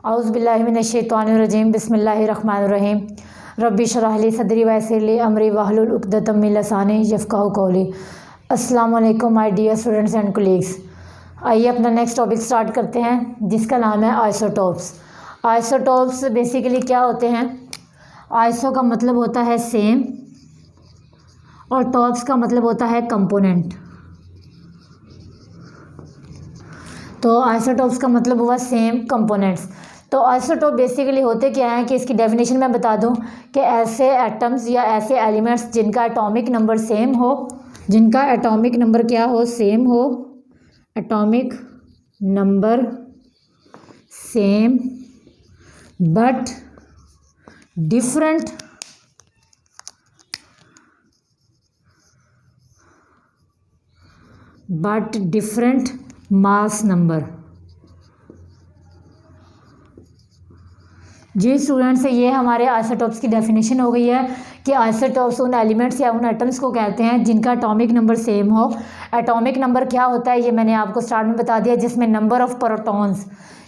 औज़ुबिल्लाहिमिनश्शैतानिर्रजीम बिस्मिल्लाहिर्रहमानिर्रहीम रब्बि शरह ली सदरी व यस्सिर ली अमरी वहलुल उक़दतम मिन लिसानी यफ़क़हू क़ौली। अस्सलामु अलैकुम my dear students and colleagues. आइए अपना नेक्स्ट टॉपिक स्टार्ट करते हैं जिसका नाम है आइसोटोप्स। आइसोटोप्स बेसिकली क्या होते हैं? आइसो का मतलब होता है सेम और टॉप्स का मतलब होता है कंपोनेंट। तो आइसोटोप्स का मतलब हुआ सेम कंपोनेंट्स। तो आइसोटोप बेसिकली होते क्या हैं कि इसकी डेफिनेशन मैं बता दूं कि ऐसे एटम्स या ऐसे एलिमेंट्स जिनका एटॉमिक नंबर सेम हो, जिनका एटॉमिक नंबर क्या हो, सेम हो, atomic number same but different mass number. जी स्टूडेंट्स, ये हमारे आइसोटोप्स की डेफिनेशन हो गई है कि आइसोटोप्स उन एलिमेंट्स या उन एटम्स को कहते हैं जिनका एटॉमिक नंबर सेम हो। एटॉमिक नंबर क्या होता है ये मैंने आपको स्टार्ट में बता दिया, जिसमें नंबर ऑफ प्रोटॉन्स,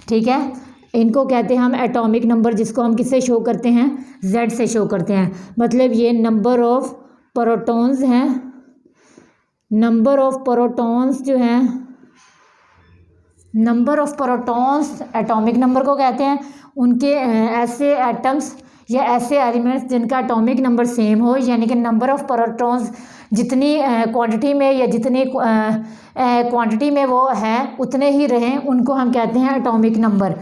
ठीक है, इनको कहते हैं हम एटॉमिक नंबर, जिसको हम किससे शो करते हैं, Z से शो करते हैं। मतलब ये नंबर ऑफ प्रोटॉन्स हैं, नंबर ऑफ प्रोटॉन्स जो हैं, number of protons atomic number को कहते हैं। उनके ऐसे एटम्स या ऐसे एलिमेंट्स जिनका एटॉमिक नंबर सेम हो, यानी कि नंबर ऑफ प्रोटॉन्स जितनी क्वांटिटी में या जितनी क्वांटिटी में वो हैं उतने ही रहें, उनको हम कहते हैं एटॉमिक नंबर।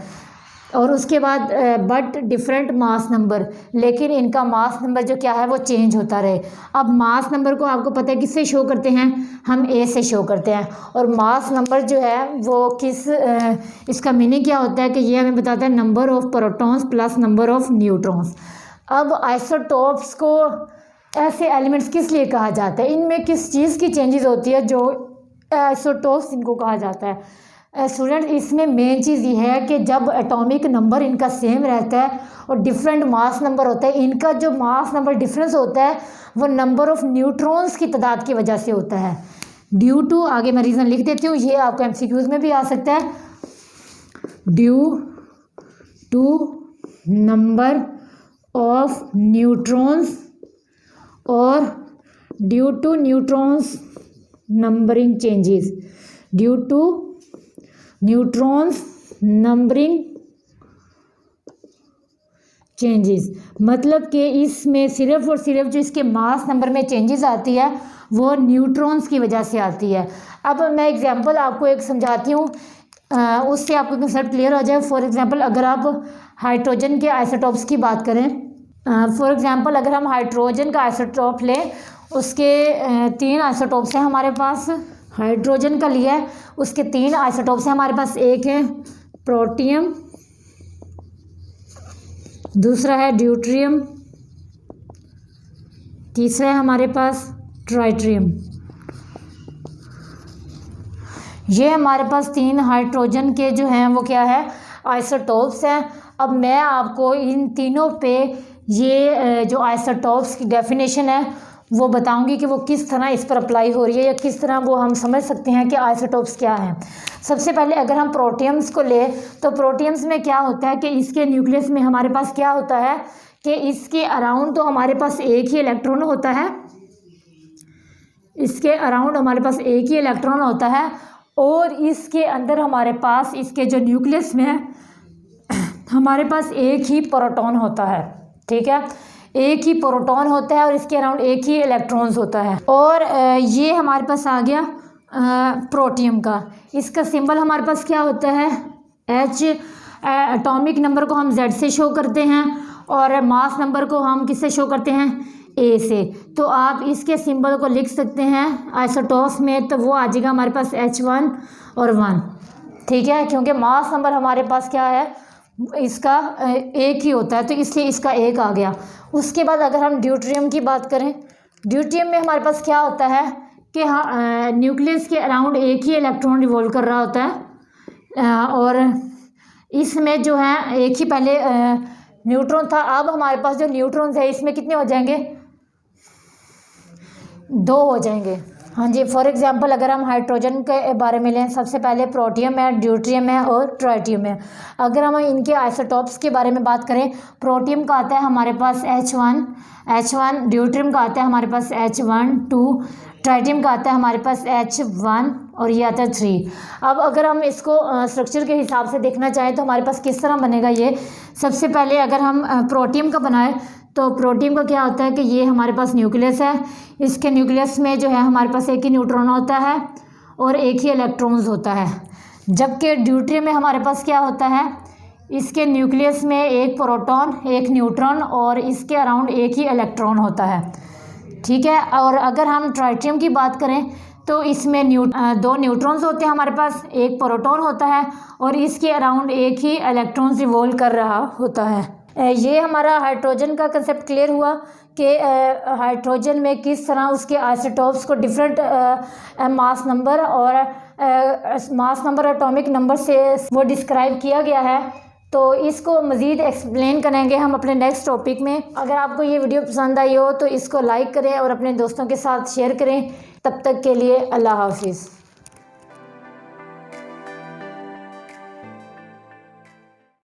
और उसके बाद बट डिफरेंट मास नंबर, लेकिन इनका मास नंबर जो क्या है वो चेंज होता रहे। अब मास नंबर को आपको पता है किससे शो करते हैं, हम A से शो करते हैं। और मास नंबर जो है वो इसका मीनिंग क्या होता है कि ये हमें बताता है number of protons plus number of neutrons. अब आइसोटोप्स को ऐसे एलिमेंट्स किस लिए कहा जाता है, इनमें किस चीज़ की चेंजेस होती है जो आइसोटोप्स इनको कहा जाता है? स्टूडेंट, इसमें मेन चीज़ ये है कि जब एटॉमिक नंबर इनका सेम रहता है और डिफरेंट मास नंबर होता है, इनका जो मास नंबर डिफरेंस होता है वो नंबर ऑफ न्यूट्रॉन्स की तादाद की वजह से होता है। ड्यू टू, आगे मैं रीज़न लिख देती हूँ, ये आपको MCQs में भी आ सकता है। Due to number of neutrons और due to neutrons numbering changes, due to neutrons numbering changes. मतलब कि इसमें सिर्फ और सिर्फ जो इसके मास नंबर में चेंजेस आती है वो न्यूट्रॉन्स की वजह से आती है। अब मैं एग्जांपल आपको एक समझाती हूँ, उससे आपको कंसेप्ट क्लियर हो जाए। फॉर एग्जांपल अगर आप हाइड्रोजन के आइसोटोप्स की बात करें, फॉर एग्जांपल अगर हम हाइड्रोजन का आइसोटोप लें, उसके 3 आइसोटोप्स हैं हमारे पास। हाइड्रोजन का लिया है, उसके 3 आइसोटोप्स हैं हमारे पास। एक है प्रोटियम, दूसरा है ड्यूट्रियम, तीसरा है हमारे पास ट्राइट्रियम। ये हमारे पास 3 हाइड्रोजन के जो हैं वो क्या है, आइसोटोप्स हैं। अब मैं आपको इन तीनों पे ये जो आइसोटोप्स की डेफिनेशन है वो बताऊंगी कि वो किस तरह इस पर अप्लाई हो रही है या किस तरह वो हम समझ सकते हैं कि आइसोटोप्स क्या हैं। सबसे पहले अगर हम प्रोटियम्स को ले तो प्रोटियम्स में क्या होता है कि इसके न्यूक्लियस में हमारे पास क्या होता है कि इसके अराउंड तो हमारे पास एक ही इलेक्ट्रॉन होता है, इसके अराउंड हमारे पास एक ही इलेक्ट्रॉन होता है और इसके अंदर हमारे पास, इसके जो न्यूक्लियस में है हमारे पास एक ही प्रोटॉन होता है, ठीक है, एक ही प्रोटॉन होता है और इसके अराउंड एक ही इलेक्ट्रॉन्स होता है। और ये हमारे पास आ गया प्रोटियम का। इसका सिंबल हमारे पास क्या होता है, H। एटॉमिक नंबर को हम Z से शो करते हैं और मास नंबर को हम किससे शो करते हैं, A से। तो आप इसके सिंबल को लिख सकते हैं आइसोटोप्स में, तो वो आ जाएगा हमारे पास H1 और 1, ठीक है, क्योंकि मास नंबर हमारे पास क्या है, इसका एक ही होता है, तो इसलिए इसका एक आ गया। उसके बाद अगर हम ड्यूट्रियम की बात करें, ड्यूट्रियम में हमारे पास क्या होता है कि हाँ, न्यूक्लियस के अराउंड एक ही इलेक्ट्रॉन रिवॉल्व कर रहा होता है और इसमें जो है एक ही पहले न्यूट्रॉन था। अब हमारे पास जो न्यूट्रॉन्स है इसमें कितने हो जाएंगे, 2 हो जाएंगे। हाँ जी, फॉर एग्जांपल अगर हम हाइड्रोजन के बारे में लें, सबसे पहले प्रोटियम है, ड्यूट्रियम है और ट्राइटियम है। अगर हम इनके आइसोटॉप्स के बारे में बात करें, प्रोटियम का आता है हमारे पास H1, ड्यूट्रियम का आता है हमारे पास H1, ट्राइटियम का आता है हमारे पास H1 और ये आता है 3। अब अगर हम इसको स्ट्रक्चर के हिसाब से देखना चाहें तो हमारे पास किस तरह बनेगा ये। सबसे पहले अगर हम प्रोटियम का बनाए तो प्रोटियम का क्या होता है कि ये हमारे पास न्यूक्लियस है, इसके न्यूक्लियस में जो है हमारे पास एक ही न्यूट्रॉन होता है और एक ही इलेक्ट्रॉन्स होता है। जबकि ड्यूट्रियम में हमारे पास क्या होता है, इसके न्यूक्लियस में एक प्रोटॉन, एक न्यूट्रॉन और इसके अराउंड एक ही इलेक्ट्रॉन होता है, ठीक है। और अगर हम ट्राइटियम की बात करें तो इसमें 2 न्यूट्रॉन्स होते हैं हमारे पास, एक प्रोटॉन होता है और इसके अराउंड एक ही इलेक्ट्रॉन रिवॉल्व कर रहा होता है। ये हमारा हाइड्रोजन का कंसेप्ट क्लियर हुआ कि हाइड्रोजन में किस तरह उसके आइसोटॉप्स को डिफरेंट मास नंबर और एटॉमिक नंबर से वो डिस्क्राइब किया गया है। तो इसको मज़ीद एक्सप्लेन करेंगे हम अपने नेक्स्ट टॉपिक में। अगर आपको ये वीडियो पसंद आई हो तो इसको लाइक करें और अपने दोस्तों के साथ शेयर करें। तब तक के लिए अल्लाह हाफिज़।